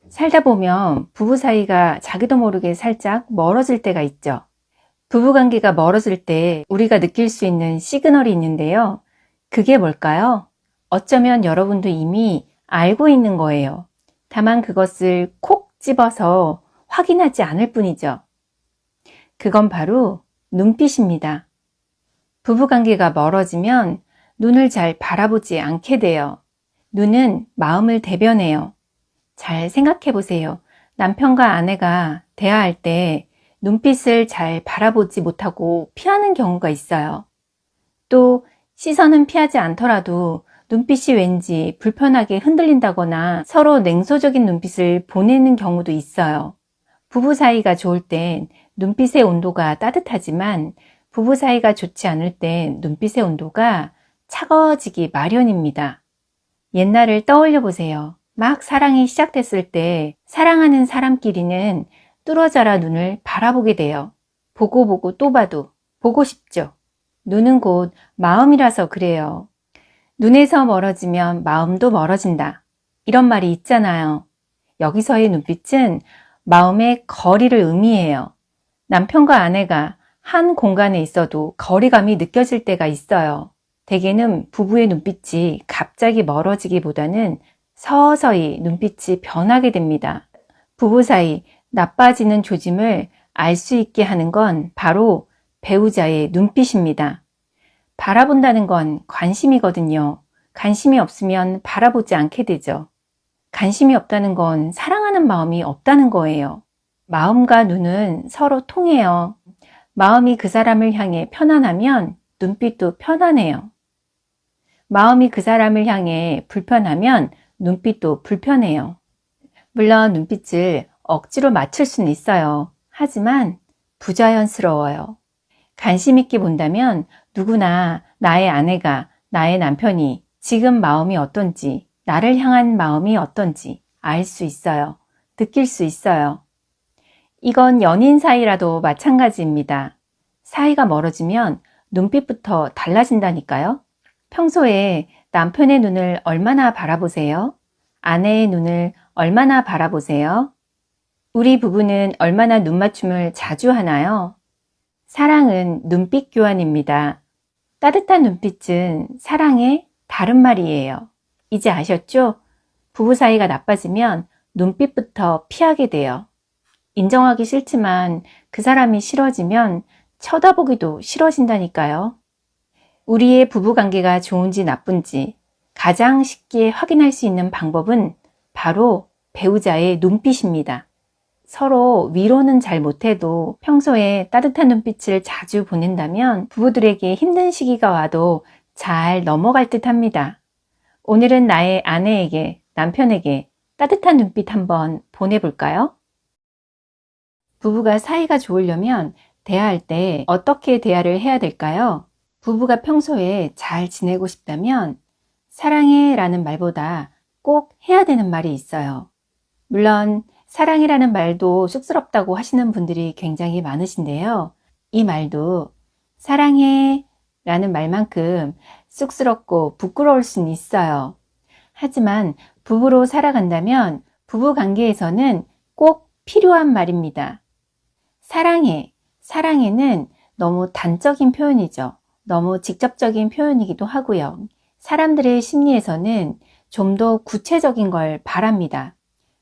살다 보면 부부 사이가 자기도 모르게 살짝 멀어질 때가 있죠. 부부관계가 멀어질 때 우리가 느낄 수 있는 시그널이 있는데요. 그게 뭘까요? 어쩌면 여러분도 이미 알고 있는 거예요. 다만 그것을 콕 집어서 확인하지 않을 뿐이죠. 그건 바로 눈빛입니다. 부부관계가 멀어지면 눈을 잘 바라보지 않게 돼요. 눈은 마음을 대변해요. 잘 생각해 보세요. 남편과 아내가 대화할 때 눈빛을 잘 바라보지 못하고 피하는 경우가 있어요. 또 시선은 피하지 않더라도 눈빛이 왠지 불편하게 흔들린다거나 서로 냉소적인 눈빛을 보내는 경우도 있어요. 부부 사이가 좋을 땐 눈빛의 온도가 따뜻하지만 부부 사이가 좋지 않을 땐 눈빛의 온도가 차가워지기 마련입니다. 옛날을 떠올려 보세요. 막 사랑이 시작됐을 때 사랑하는 사람끼리는 뚫어져라 눈을 바라보게 돼요. 보고 또 봐도 보고 싶죠. 눈은 곧 마음이라서 그래요. 눈에서 멀어지면 마음도 멀어진다. 이런 말이 있잖아요. 여기서의 눈빛은 마음의 거리를 의미해요. 남편과 아내가 한 공간에 있어도 거리감이 느껴질 때가 있어요. 대개는 부부의 눈빛이 갑자기 멀어지기보다는 서서히 눈빛이 변하게 됩니다. 부부 사이 나빠지는 조짐을 알 수 있게 하는 건 바로 배우자의 눈빛입니다. 바라본다는 건 관심이거든요. 관심이 없으면 바라보지 않게 되죠. 관심이 없다는 건 사랑하는 마음이 없다는 거예요. 마음과 눈은 서로 통해요. 마음이 그 사람을 향해 편안하면 눈빛도 편안해요. 마음이 그 사람을 향해 불편하면 눈빛도 불편해요. 물론 눈빛을 억지로 맞출 수는 있어요. 하지만 부자연스러워요. 관심 있게 본다면 누구나 나의 아내가, 나의 남편이 지금 마음이 어떤지, 나를 향한 마음이 어떤지 알 수 있어요. 느낄 수 있어요. 이건 연인 사이라도 마찬가지입니다. 사이가 멀어지면 눈빛부터 달라진다니까요. 평소에 남편의 눈을 얼마나 바라보세요? 아내의 눈을 얼마나 바라보세요? 우리 부부는 얼마나 눈맞춤을 자주 하나요? 사랑은 눈빛 교환입니다. 따뜻한 눈빛은 사랑의 다른 말이에요. 이제 아셨죠? 부부 사이가 나빠지면 눈빛부터 피하게 돼요. 인정하기 싫지만 그 사람이 싫어지면 쳐다보기도 싫어진다니까요. 우리의 부부관계가 좋은지 나쁜지 가장 쉽게 확인할 수 있는 방법은 바로 배우자의 눈빛입니다. 서로 위로는 잘 못해도 평소에 따뜻한 눈빛을 자주 보낸다면 부부들에게 힘든 시기가 와도 잘 넘어갈 듯 합니다. 오늘은 나의 아내에게, 남편에게 따뜻한 눈빛 한번 보내볼까요? 부부가 사이가 좋으려면 대화할 때 어떻게 대화를 해야 될까요? 부부가 평소에 잘 지내고 싶다면 사랑해 라는 말보다 꼭 해야 되는 말이 있어요. 물론 사랑이라는 말도 쑥스럽다고 하시는 분들이 굉장히 많으신데요. 이 말도 사랑해 라는 말만큼 쑥스럽고 부끄러울 수는 있어요. 하지만 부부로 살아간다면 부부 관계에서는 꼭 필요한 말입니다. 사랑해, 사랑해는 너무 단적인 표현이죠. 너무 직접적인 표현이기도 하고요. 사람들의 심리에서는 좀 더 구체적인 걸 바랍니다.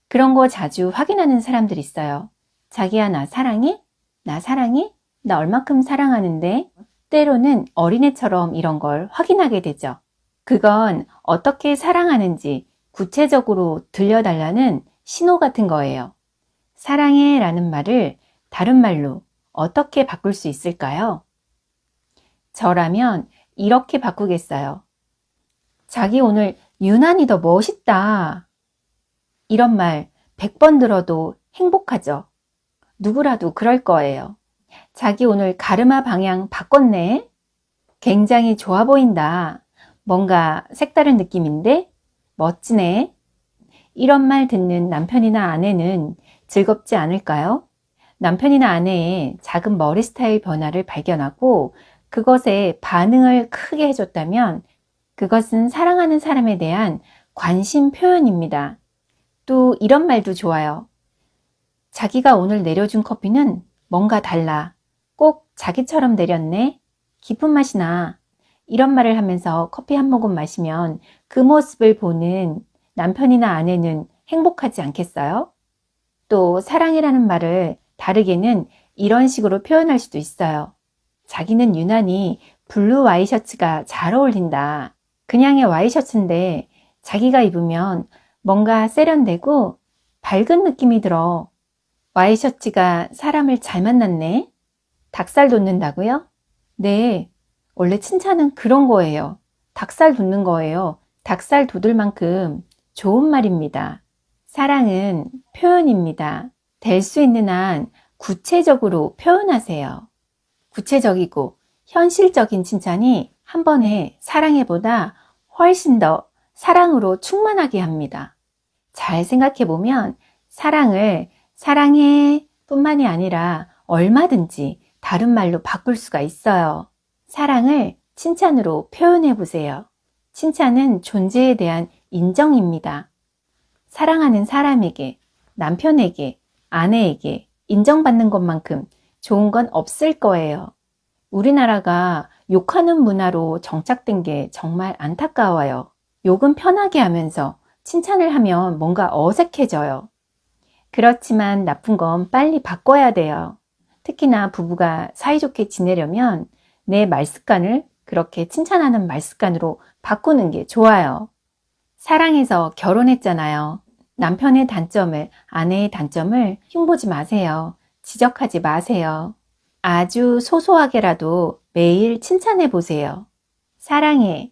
그런 거 자주 확인하는 사람들이 있어요. 자기야, 나 사랑해? 나 사랑해? 나 얼마큼 사랑하는데? 때로는 어린애처럼 이런 걸 확인하게 되죠. 그건 어떻게 사랑하는지 구체적으로 들려달라는 신호 같은 거예요. 사랑해 라는 말을 다른 말로 어떻게 바꿀 수 있을까요? 저라면 이렇게 바꾸겠어요. 자기 오늘 유난히 더 멋있다. 이런 말 100번 들어도 행복하죠. 누구라도 그럴 거예요. 자기 오늘 가르마 방향 바꿨네. 굉장히 좋아 보인다. 뭔가 색다른 느낌인데 멋지네. 이런 말 듣는 남편이나 아내는 즐겁지 않을까요? 남편이나 아내의 작은 머리 스타일 변화를 발견하고 그것에 반응을 크게 해줬다면 그것은 사랑하는 사람에 대한 관심 표현입니다. 또 이런 말도 좋아요. 자기가 오늘 내려준 커피는 뭔가 달라. 꼭 자기처럼 내렸네. 깊은 맛이 나. 이런 말을 하면서 커피 한 모금 마시면 그 모습을 보는 남편이나 아내는 행복하지 않겠어요? 또 사랑이라는 말을 다르게는 이런 식으로 표현할 수도 있어요. 자기는 유난히 블루 와이셔츠가 잘 어울린다. 그냥의 와이셔츠인데 자기가 입으면 뭔가 세련되고 밝은 느낌이 들어. 와이셔츠가 사람을 잘 만났네. 닭살 돋는다고요? 네, 원래 칭찬은 그런 거예요. 닭살 돋는 거예요. 닭살 돋을 만큼 좋은 말입니다. 사랑은 표현입니다. 될 수 있는 한 구체적으로 표현하세요. 구체적이고 현실적인 칭찬이 한 번의 사랑해보다 훨씬 더 사랑으로 충만하게 합니다. 잘 생각해보면 사랑을 사랑해 뿐만이 아니라 얼마든지 다른 말로 바꿀 수가 있어요. 사랑을 칭찬으로 표현해보세요. 칭찬은 존재에 대한 인정입니다. 사랑하는 사람에게, 남편에게, 아내에게 인정받는 것만큼 좋은 건 없을 거예요. 우리나라가 욕하는 문화로 정착된 게 정말 안타까워요. 욕은 편하게 하면서 칭찬을 하면 뭔가 어색해져요. 그렇지만 나쁜 건 빨리 바꿔야 돼요. 특히나 부부가 사이좋게 지내려면 내 말습관을 그렇게 칭찬하는 말습관으로 바꾸는 게 좋아요. 사랑해서 결혼했잖아요. 남편의 단점을, 아내의 단점을 흉보지 마세요. 지적하지 마세요. 아주 소소하게라도 매일 칭찬해 보세요. 사랑해.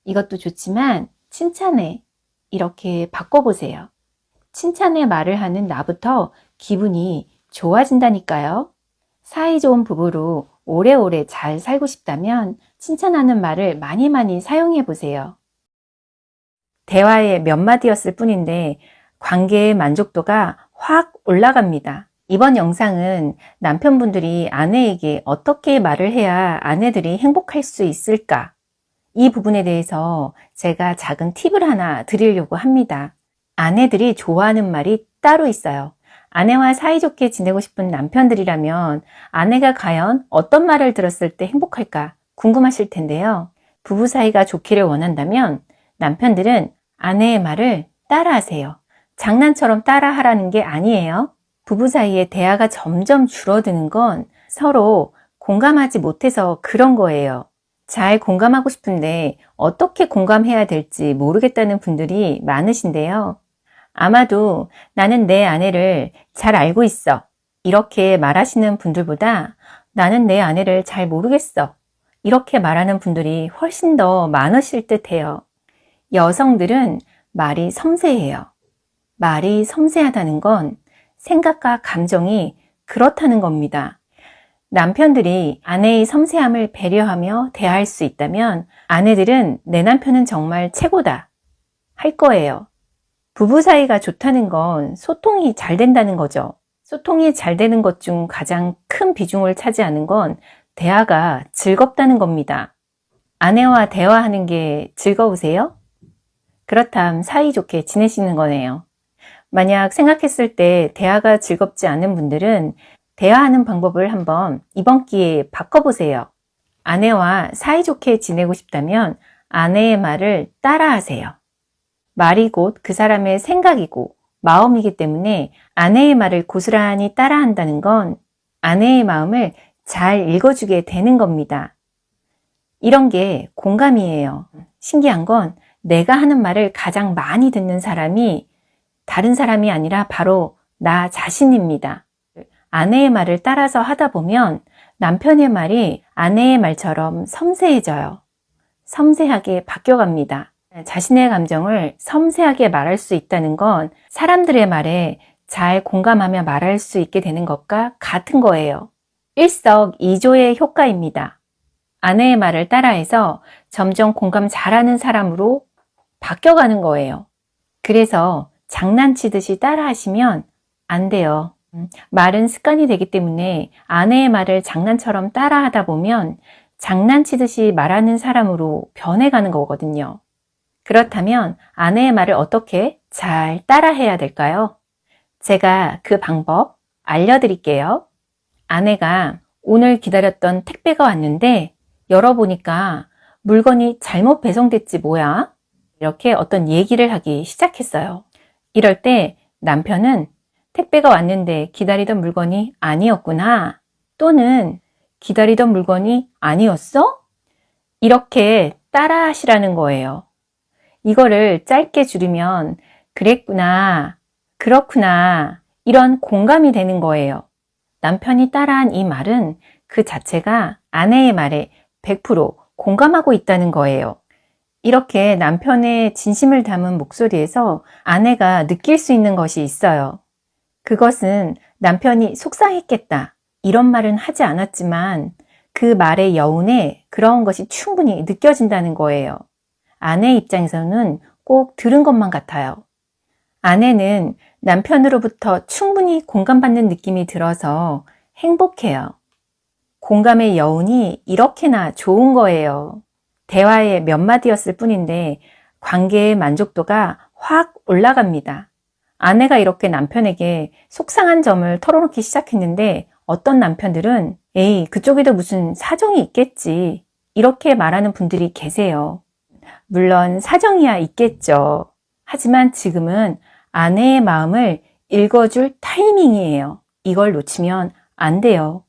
이것도 좋지만 칭찬해. 이렇게 바꿔보세요. 칭찬의 말을 하는 나부터 기분이 좋아진다니까요. 사이좋은 부부로 오래오래 잘 살고 싶다면 칭찬하는 말을 많이 사용해 보세요. 대화의 몇 마디였을 뿐인데 관계의 만족도가 확 올라갑니다. 이번 영상은 남편분들이 아내에게 어떻게 말을 해야 아내들이 행복할 수 있을까? 이 부분에 대해서 제가 작은 팁을 하나 드리려고 합니다. 아내들이 좋아하는 말이 따로 있어요. 아내와 사이좋게 지내고 싶은 남편들이라면 아내가 과연 어떤 말을 들었을 때 행복할까 궁금하실 텐데요. 부부 사이가 좋기를 원한다면 남편들은 아내의 말을 따라하세요. 장난처럼 따라하라는 게 아니에요. 부부 사이에 대화가 점점 줄어드는 건 서로 공감하지 못해서 그런 거예요. 잘 공감하고 싶은데 어떻게 공감해야 될지 모르겠다는 분들이 많으신데요. 아마도 나는 내 아내를 잘 알고 있어. 이렇게 말하시는 분들보다 나는 내 아내를 잘 모르겠어. 이렇게 말하는 분들이 훨씬 더 많으실 듯해요. 여성들은 말이 섬세해요. 말이 섬세하다는 건 생각과 감정이 그렇다는 겁니다. 남편들이 아내의 섬세함을 배려하며 대할 수 있다면 아내들은 내 남편은 정말 최고다 할 거예요. 부부 사이가 좋다는 건 소통이 잘 된다는 거죠. 소통이 잘 되는 것 중 가장 큰 비중을 차지하는 건 대화가 즐겁다는 겁니다. 아내와 대화하는 게 즐거우세요? 그렇다면 사이좋게 지내시는 거네요. 만약 생각했을 때 대화가 즐겁지 않은 분들은 대화하는 방법을 한번 이번 기회에 바꿔보세요. 아내와 사이좋게 지내고 싶다면 아내의 말을 따라하세요. 말이 곧 그 사람의 생각이고 마음이기 때문에 아내의 말을 고스란히 따라한다는 건 아내의 마음을 잘 읽어주게 되는 겁니다. 이런 게 공감이에요. 신기한 건 내가 하는 말을 가장 많이 듣는 사람이 다른 사람이 아니라 바로 나 자신입니다. 아내의 말을 따라서 하다 보면 남편의 말이 아내의 말처럼 섬세해져요. 섬세하게 바뀌어갑니다. 자신의 감정을 섬세하게 말할 수 있다는 건 사람들의 말에 잘 공감하며 말할 수 있게 되는 것과 같은 거예요. 일석이조의 효과입니다. 아내의 말을 따라해서 점점 공감 잘하는 사람으로 바뀌어가는 거예요. 그래서 장난치듯이 따라하시면 안 돼요. 말은 습관이 되기 때문에 아내의 말을 장난처럼 따라하다 보면 장난치듯이 말하는 사람으로 변해가는 거거든요. 그렇다면 아내의 말을 어떻게 잘 따라해야 될까요? 제가 그 방법 알려드릴게요. 아내가 오늘 기다렸던 택배가 왔는데 열어보니까 물건이 잘못 배송됐지 뭐야? 이렇게 어떤 얘기를 하기 시작했어요. 이럴 때 남편은 택배가 왔는데 기다리던 물건이 아니었구나. 또는 기다리던 물건이 아니었어? 이렇게 따라 하시라는 거예요. 이거를 짧게 줄이면 그랬구나, 그렇구나 이런 공감이 되는 거예요. 남편이 따라한 이 말은 그 자체가 아내의 말에 100% 공감하고 있다는 거예요. 이렇게 남편의 진심을 담은 목소리에서 아내가 느낄 수 있는 것이 있어요. 그것은 남편이 속상했겠다 이런 말은 하지 않았지만 그 말의 여운에 그런 것이 충분히 느껴진다는 거예요. 아내 입장에서는 꼭 들은 것만 같아요. 아내는 남편으로부터 충분히 공감받는 느낌이 들어서 행복해요. 공감의 여운이 이렇게나 좋은 거예요. 대화의 몇 마디였을 뿐인데 관계의 만족도가 확 올라갑니다. 아내가 이렇게 남편에게 속상한 점을 털어놓기 시작했는데 어떤 남편들은 에이, 그쪽에도 무슨 사정이 있겠지 이렇게 말하는 분들이 계세요. 물론 사정이야 있겠죠. 하지만 지금은 아내의 마음을 읽어줄 타이밍이에요. 이걸 놓치면 안 돼요.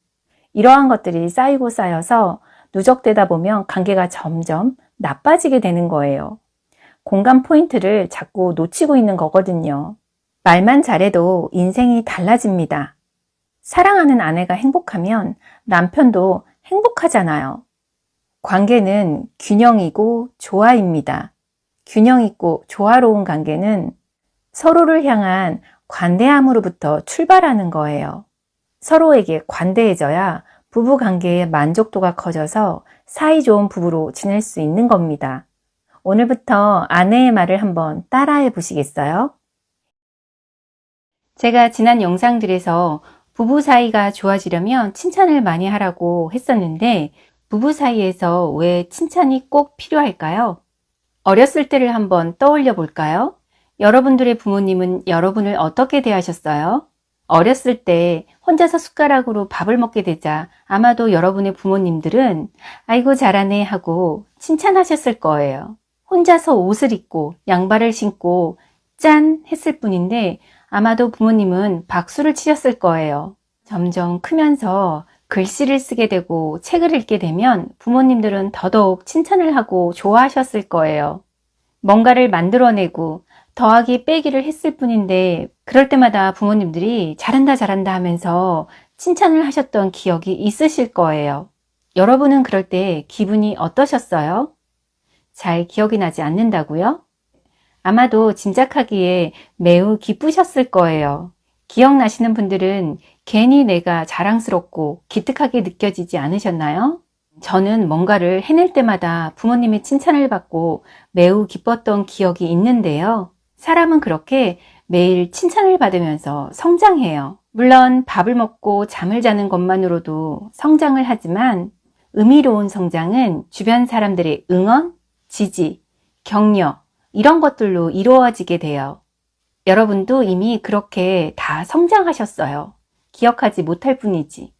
이러한 것들이 쌓이고 쌓여서 누적되다 보면 관계가 점점 나빠지게 되는 거예요. 공감 포인트를 자꾸 놓치고 있는 거거든요. 말만 잘해도 인생이 달라집니다. 사랑하는 아내가 행복하면 남편도 행복하잖아요. 관계는 균형이고 조화입니다. 균형 있고 조화로운 관계는 서로를 향한 관대함으로부터 출발하는 거예요. 서로에게 관대해져야 부부 관계의 만족도가 커져서 사이좋은 부부로 지낼 수 있는 겁니다. 오늘부터 아내의 말을 한번 따라해 보시겠어요? 제가 지난 영상들에서 부부 사이가 좋아지려면 칭찬을 많이 하라고 했었는데 부부 사이에서 왜 칭찬이 꼭 필요할까요? 어렸을 때를 한번 떠올려 볼까요? 여러분들의 부모님은 여러분을 어떻게 대하셨어요? 어렸을 때 혼자서 숟가락으로 밥을 먹게 되자 아마도 여러분의 부모님들은 아이고 잘하네 하고 칭찬하셨을 거예요. 혼자서 옷을 입고 양발을 신고 짠 했을 뿐인데 아마도 부모님은 박수를 치셨을 거예요. 점점 크면서 글씨를 쓰게 되고 책을 읽게 되면 부모님들은 더더욱 칭찬을 하고 좋아하셨을 거예요. 뭔가를 만들어내고 더하기 빼기를 했을 뿐인데 그럴 때마다 부모님들이 잘한다 잘한다 하면서 칭찬을 하셨던 기억이 있으실 거예요. 여러분은 그럴 때 기분이 어떠셨어요? 잘 기억이 나지 않는다고요? 아마도 짐작하기에 매우 기쁘셨을 거예요. 기억나시는 분들은 괜히 내가 자랑스럽고 기특하게 느껴지지 않으셨나요? 저는 뭔가를 해낼 때마다 부모님의 칭찬을 받고 매우 기뻤던 기억이 있는데요. 사람은 그렇게 매일 칭찬을 받으면서 성장해요. 물론 밥을 먹고 잠을 자는 것만으로도 성장을 하지만 의미로운 성장은 주변 사람들의 응원, 지지, 격려 이런 것들로 이루어지게 돼요. 여러분도 이미 그렇게 다 성장하셨어요. 기억하지 못할 뿐이지.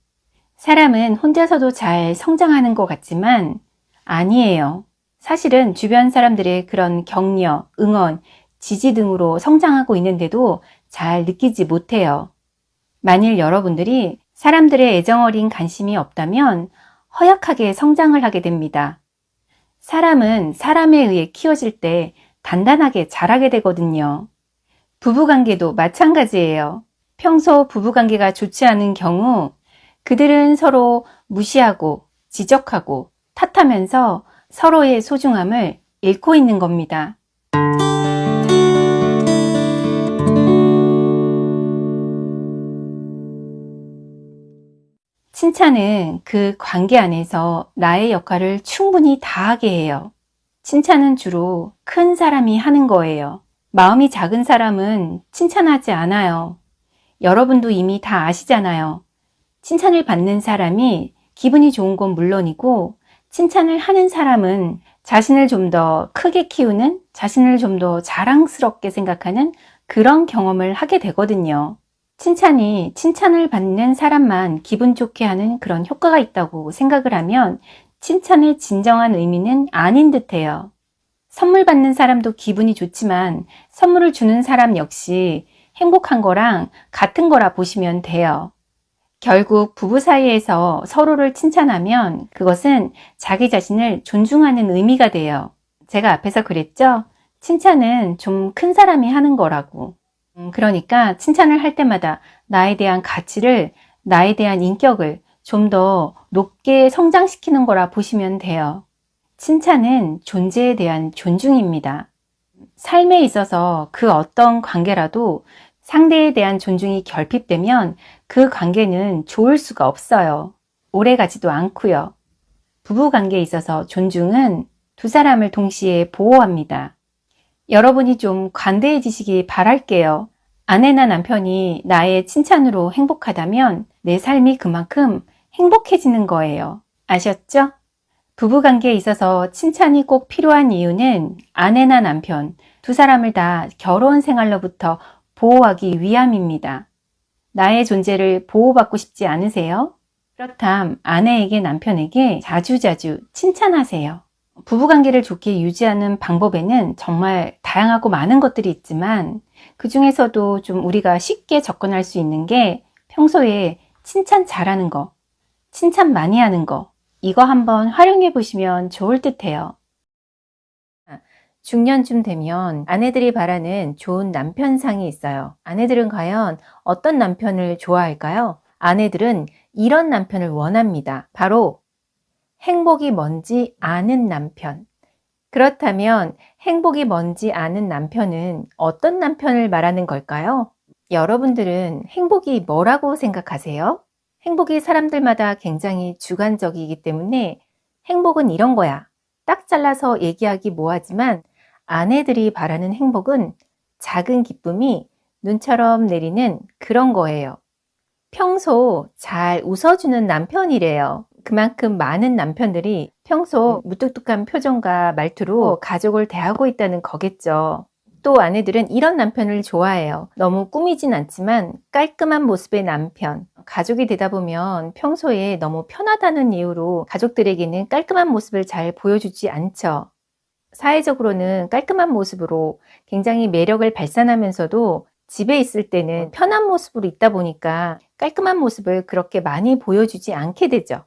사람은 혼자서도 잘 성장하는 것 같지만 아니에요. 사실은 주변 사람들의 그런 격려, 응원, 지지 등으로 성장하고 있는데도 잘 느끼지 못해요. 만일 여러분들이 사람들의 애정어린 관심이 없다면 허약하게 성장을 하게 됩니다. 사람은 사람에 의해 키워질 때 단단하게 자라게 되거든요. 부부관계도 마찬가지예요. 평소 부부관계가 좋지 않은 경우 그들은 서로 무시하고 지적하고 탓하면서 서로의 소중함을 잃고 있는 겁니다. 칭찬은 그 관계 안에서 나의 역할을 충분히 다하게 해요. 칭찬은 주로 큰 사람이 하는 거예요. 마음이 작은 사람은 칭찬하지 않아요. 여러분도 이미 다 아시잖아요. 칭찬을 받는 사람이 기분이 좋은 건 물론이고 칭찬을 하는 사람은 자신을 좀 더 크게 키우는, 자신을 좀 더 자랑스럽게 생각하는 그런 경험을 하게 되거든요. 칭찬이 칭찬을 받는 사람만 기분 좋게 하는 그런 효과가 있다고 생각을 하면 칭찬의 진정한 의미는 아닌 듯해요. 선물 받는 사람도 기분이 좋지만 선물을 주는 사람 역시 행복한 거랑 같은 거라 보시면 돼요. 결국 부부 사이에서 서로를 칭찬하면 그것은 자기 자신을 존중하는 의미가 돼요. 제가 앞에서 그랬죠? 칭찬은 좀 큰 사람이 하는 거라고. 그러니까 칭찬을 할 때마다 나에 대한 가치를, 나에 대한 인격을 좀 더 높게 성장시키는 거라 보시면 돼요. 칭찬은 존재에 대한 존중입니다. 삶에 있어서 그 어떤 관계라도 상대에 대한 존중이 결핍되면 그 관계는 좋을 수가 없어요. 오래가지도 않고요. 부부 관계에 있어서 존중은 두 사람을 동시에 보호합니다. 여러분이 좀 관대해지시기 바랄게요. 아내나 남편이 나의 칭찬으로 행복하다면 내 삶이 그만큼 행복해지는 거예요. 아셨죠? 부부관계에 있어서 칭찬이 꼭 필요한 이유는 아내나 남편 두 사람을 다 결혼 생활로부터 보호하기 위함입니다. 나의 존재를 보호받고 싶지 않으세요? 그렇담 아내에게 남편에게 자주자주 칭찬하세요. 부부관계를 좋게 유지하는 방법에는 정말 다양하고 많은 것들이 있지만 그 중에서도 좀 우리가 쉽게 접근할 수 있는 게 평소에 칭찬 잘하는 거, 칭찬 많이 하는 거, 이거 한번 활용해 보시면 좋을 듯해요. 중년쯤 되면 아내들이 바라는 좋은 남편상이 있어요. 아내들은 과연 어떤 남편을 좋아할까요? 아내들은 이런 남편을 원합니다. 바로 행복이 뭔지 아는 남편. 그렇다면 행복이 뭔지 아는 남편은 어떤 남편을 말하는 걸까요? 여러분들은 행복이 뭐라고 생각하세요? 행복이 사람들마다 굉장히 주관적이기 때문에 행복은 이런 거야. 딱 잘라서 얘기하기 뭐하지만 아내들이 바라는 행복은 작은 기쁨이 눈처럼 내리는 그런 거예요. 평소 잘 웃어주는 남편이래요. 그만큼 많은 남편들이 평소 무뚝뚝한 표정과 말투로 가족을 대하고 있다는 거겠죠. 또 아내들은 이런 남편을 좋아해요. 너무 꾸미진 않지만 깔끔한 모습의 남편. 가족이 되다 보면 평소에 너무 편하다는 이유로 가족들에게는 깔끔한 모습을 잘 보여주지 않죠. 사회적으로는 깔끔한 모습으로 굉장히 매력을 발산하면서도 집에 있을 때는 편한 모습으로 있다 보니까 깔끔한 모습을 그렇게 많이 보여주지 않게 되죠.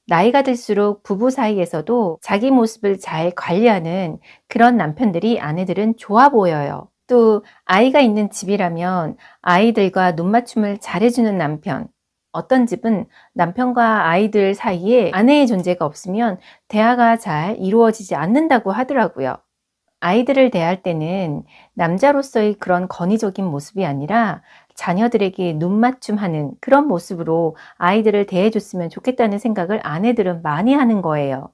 나이가 들수록 부부 사이에서도 자기 모습을 잘 관리하는 그런 남편들이 아내들은 좋아 보여요. 또 아이가 있는 집이라면 아이들과 눈맞춤을 잘해주는 남편. 어떤 집은 남편과 아이들 사이에 아내의 존재가 없으면 대화가 잘 이루어지지 않는다고 하더라고요. 아이들을 대할 때는 남자로서의 그런 권위적인 모습이 아니라 자녀들에게 눈맞춤하는 그런 모습으로 아이들을 대해줬으면 좋겠다는 생각을 아내들은 많이 하는 거예요.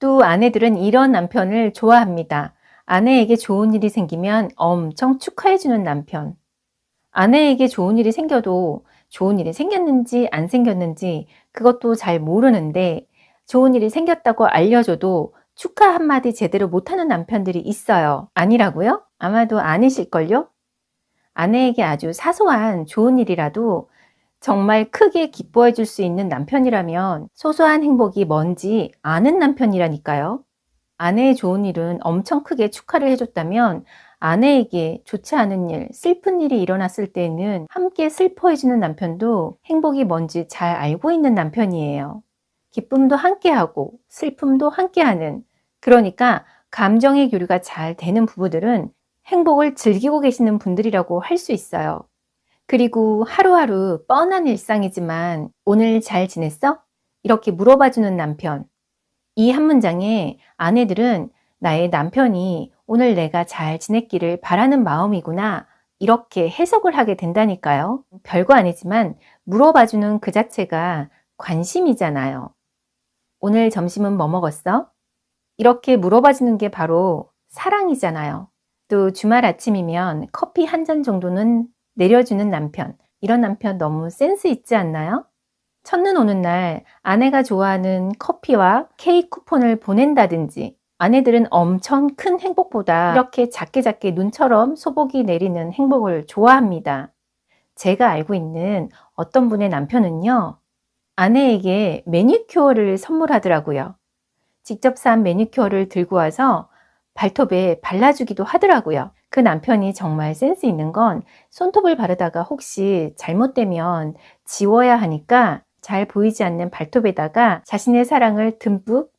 또 아내들은 이런 남편을 좋아합니다. 아내에게 좋은 일이 생기면 엄청 축하해주는 남편. 아내에게 좋은 일이 생겨도 좋은 일이 생겼는지 안 생겼는지 그것도 잘 모르는데 좋은 일이 생겼다고 알려줘도 축하 한마디 제대로 못하는 남편들이 있어요. 아니라고요? 아마도 아니실걸요? 아내에게 아주 사소한 좋은 일이라도 정말 크게 기뻐해 줄 수 있는 남편이라면 소소한 행복이 뭔지 아는 남편이라니까요. 아내의 좋은 일은 엄청 크게 축하를 해줬다면 아내에게 좋지 않은 일, 슬픈 일이 일어났을 때는 함께 슬퍼해주는 남편도 행복이 뭔지 잘 알고 있는 남편이에요. 기쁨도 함께하고 슬픔도 함께하는, 그러니까 감정의 교류가 잘 되는 부부들은 행복을 즐기고 계시는 분들이라고 할 수 있어요. 그리고 하루하루 뻔한 일상이지만 오늘 잘 지냈어? 이렇게 물어봐주는 남편. 이 한 문장에 아내들은 나의 남편이 오늘 내가 잘 지냈기를 바라는 마음이구나 이렇게 해석을 하게 된다니까요. 별거 아니지만 물어봐주는 그 자체가 관심이잖아요. 오늘 점심은 뭐 먹었어? 이렇게 물어봐주는 게 바로 사랑이잖아요. 또 주말 아침이면 커피 한 잔 정도는 내려주는 남편. 이런 남편 너무 센스 있지 않나요? 첫눈 오는 날 아내가 좋아하는 커피와 케이크 쿠폰을 보낸다든지 아내들은 엄청 큰 행복보다 이렇게 작게 작게 눈처럼 소복이 내리는 행복을 좋아합니다. 제가 알고 있는 어떤 분의 남편은요, 아내에게 매니큐어를 선물하더라고요. 직접 산 매니큐어를 들고 와서 발톱에 발라주기도 하더라고요. 그 남편이 정말 센스 있는 건 손톱을 바르다가 혹시 잘못되면 지워야 하니까 잘 보이지 않는 발톱에다가 자신의 사랑을 듬뿍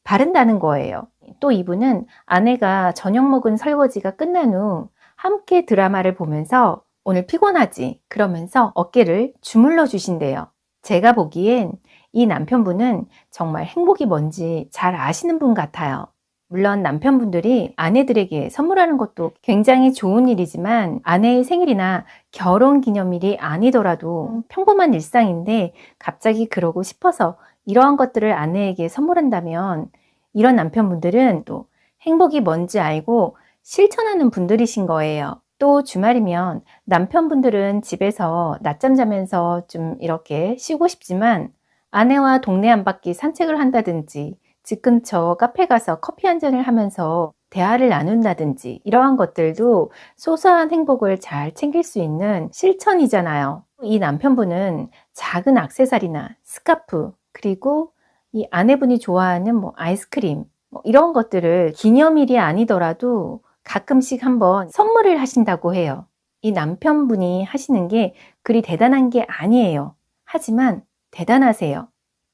바른다는 거예요. 또 이분은 아내가 저녁 먹은 설거지가 끝난 후 함께 드라마를 보면서 오늘 피곤하지? 그러면서 어깨를 주물러 주신대요. 제가 보기엔 이 남편분은 정말 행복이 뭔지 잘 아시는 분 같아요. 물론 남편분들이 아내들에게 선물하는 것도 굉장히 좋은 일이지만 아내의 생일이나 결혼 기념일이 아니더라도 평범한 일상인데 갑자기 그러고 싶어서 이러한 것들을 아내에게 선물한다면 이런 남편분들은 또 행복이 뭔지 알고 실천하는 분들이신 거예요. 또 주말이면 남편분들은 집에서 낮잠 자면서 좀 이렇게 쉬고 싶지만 아내와 동네 한 바퀴 산책을 한다든지 집 근처 카페 가서 커피 한 잔을 하면서 대화를 나눈다든지 이러한 것들도 소소한 행복을 잘 챙길 수 있는 실천이잖아요. 이 남편분은 작은 액세서리나 스카프 그리고 이 아내분이 좋아하는 아이스크림 이런 것들을 기념일이 아니더라도 가끔씩 한번 선물을 하신다고 해요. 이 남편분이 하시는 게 그리 대단한 게 아니에요. 하지만 대단하세요.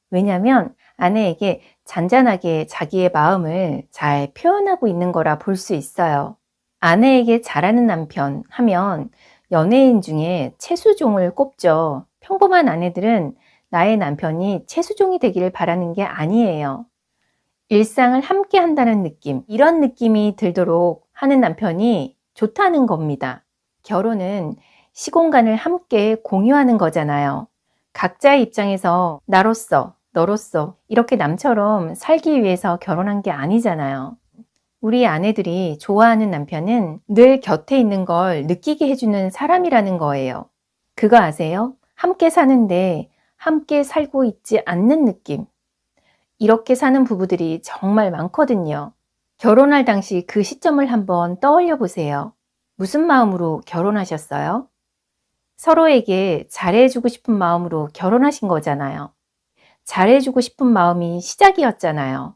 왜냐하면 아내에게 잔잔하게 자기의 마음을 잘 표현하고 있는 거라 볼 수 있어요. 아내에게 잘하는 남편 하면 연예인 중에 최수종을 꼽죠. 평범한 아내들은 나의 남편이 최수종이 되기를 바라는 게 아니에요. 일상을 함께 한다는 느낌, 이런 느낌이 들도록 하는 남편이 좋다는 겁니다. 결혼은 시공간을 함께 공유하는 거잖아요. 각자의 입장에서 나로서, 너로서 이렇게 남처럼 살기 위해서 결혼한 게 아니잖아요. 우리 아내들이 좋아하는 남편은 늘 곁에 있는 걸 느끼게 해주는 사람이라는 거예요. 그거 아세요? 함께 사는데 함께 살고 있지 않는 느낌. 이렇게 사는 부부들이 정말 많거든요. 결혼할 당시 그 시점을 한번 떠올려 보세요. 무슨 마음으로 결혼하셨어요? 서로에게 잘해주고 싶은 마음으로 결혼하신 거잖아요. 잘해주고 싶은 마음이 시작이었잖아요.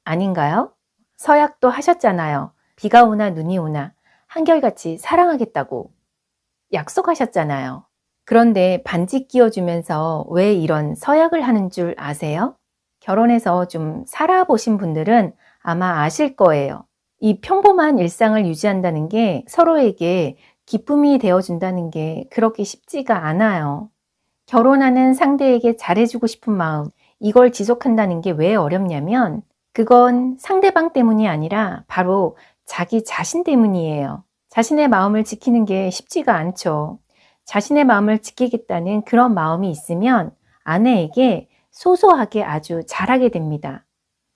아닌가요? 서약도 하셨잖아요. 비가 오나 눈이 오나 한결같이 사랑하겠다고 약속하셨잖아요. 그런데 반지 끼워주면서 왜 이런 서약을 하는 줄 아세요? 결혼해서 좀 살아보신 분들은 아마 아실 거예요. 이 평범한 일상을 유지한다는 게 서로에게 기쁨이 되어준다는 게 그렇게 쉽지가 않아요. 결혼하는 상대에게 잘해주고 싶은 마음, 이걸 지속한다는 게 왜 어렵냐면 그건 상대방 때문이 아니라 바로 자기 자신 때문이에요. 자신의 마음을 지키는 게 쉽지가 않죠. 자신의 마음을 지키겠다는 그런 마음이 있으면 아내에게 소소하게 아주 잘하게 됩니다.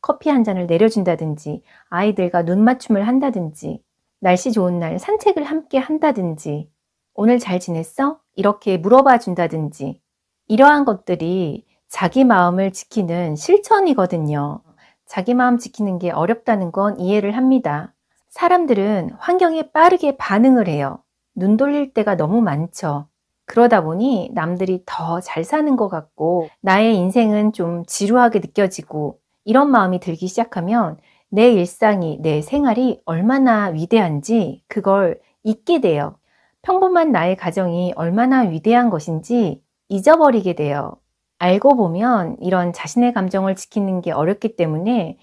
커피 한 잔을 내려준다든지 아이들과 눈맞춤을 한다든지 날씨 좋은 날 산책을 함께 한다든지 오늘 잘 지냈어? 이렇게 물어봐 준다든지 이러한 것들이 자기 마음을 지키는 실천이거든요. 자기 마음 지키는 게 어렵다는 건 이해를 합니다. 사람들은 환경에 빠르게 반응을 해요. 눈 돌릴 때가 너무 많죠. 그러다 보니 남들이 더 잘 사는 것 같고 나의 인생은 좀 지루하게 느껴지고 이런 마음이 들기 시작하면 내 일상이, 내 생활이 얼마나 위대한지 그걸 잊게 돼요. 평범한 나의 가정이 얼마나 위대한 것인지 잊어버리게 돼요. 알고 보면 이런 자신의 감정을 지키는 게 어렵기 때문에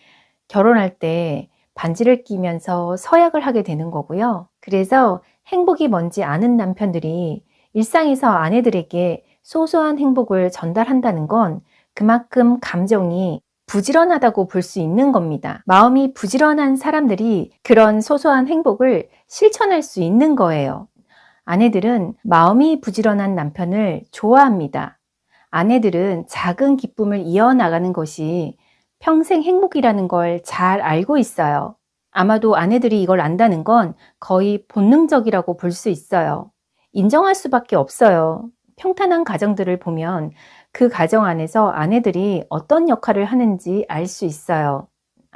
결혼할 때 반지를 끼면서 서약을 하게 되는 거고요. 그래서 행복이 뭔지 아는 남편들이 일상에서 아내들에게 소소한 행복을 전달한다는 건 그만큼 감정이 부지런하다고 볼 수 있는 겁니다. 마음이 부지런한 사람들이 그런 소소한 행복을 실천할 수 있는 거예요. 아내들은 마음이 부지런한 남편을 좋아합니다. 아내들은 작은 기쁨을 이어나가는 것이 평생 행복이라는 걸 잘 알고 있어요. 아마도 아내들이 이걸 안다는 건 거의 본능적이라고 볼 수 있어요. 인정할 수밖에 없어요. 평탄한 가정들을 보면 그 가정 안에서 아내들이 어떤 역할을 하는지 알 수 있어요.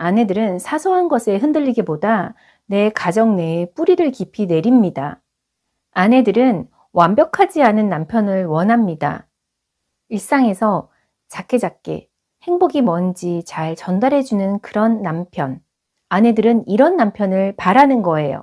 아내들은 사소한 것에 흔들리기보다 내 가정 내에 뿌리를 깊이 내립니다. 아내들은 완벽하지 않은 남편을 원합니다. 일상에서 작게 작게 행복이 뭔지 잘 전달해주는 그런 남편. 아내들은 이런 남편을 바라는 거예요.